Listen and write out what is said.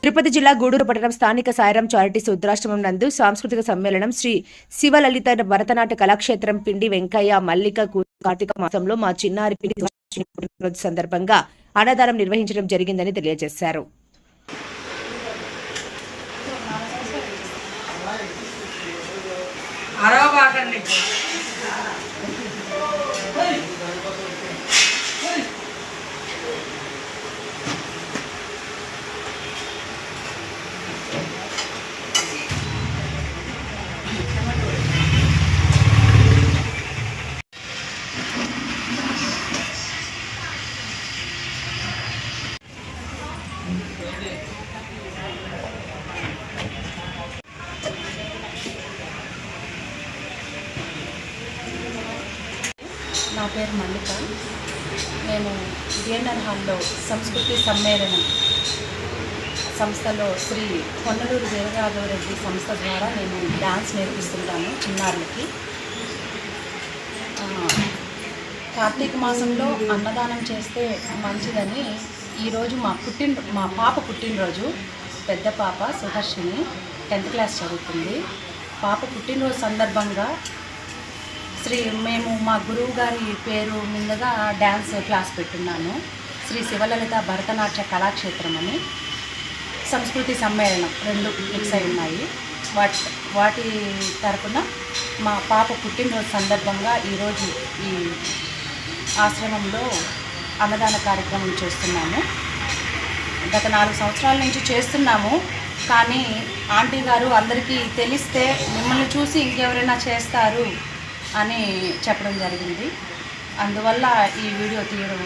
తిరుపతి జిల్లా గూడూరు పట్టణం స్థానిక సాయిరాం చారిటీస్ రుద్రాశ్రమం నందు సాంస్కృతిక సమ్మేళనం శ్రీ శివలలిత భరతనాట్య కళాక్షేత్రం పిండి వెంకయ్య మల్లిక కార్తీక మాసంలో మా చిన్నారి పుట్టినరోజు సందర్భంగా అన్నదానం నిర్వహించడం జరిగిందని తెలియజేశారు. నా పేరు మల్లిక. నేను డిఎన్ఆర్ హాల్లో సంస్కృతి సమ్మేళనం సంస్థలో శ్రీ కొన్నలూరు వీరరాఘవరెడ్డి సంస్థ ద్వారా నేను డ్యాన్స్ నేర్పిస్తుంటాను చిన్నారులకి. కార్తీక మాసంలో అన్నదానం చేస్తే మంచిదని ఈరోజు మా పాప పుట్టినరోజు. పెద్ద పాప సుహర్షిని 10th క్లాస్ చదువుతుంది. పాప పుట్టినరోజు సందర్భంగా మేము మా గురువు గారి పేరు మీదుగా డ్యాన్స్ క్లాస్ పెట్టున్నాను. శ్రీ శివలలిత భరతనాట్య కళాక్షేత్రం అని సంస్కృతి సమ్మేళనం 2 ఫిక్స్ అయి ఉన్నాయి. వాటి తరపున మా పాప పుట్టినరోజు సందర్భంగా ఈరోజు ఈ ఆశ్రమంలో అన్నదాన కార్యక్రమం చేస్తున్నాము. గత 4 సంవత్సరాల నుంచి చేస్తున్నాము. కానీ ఆంటీ గారు అందరికీ తెలిస్తే మిమ్మల్ని చూసి ఇంకెవరైనా చేస్తారు అని చెప్పడం జరిగింది. అందువల్ల ఈ వీడియో తీయడం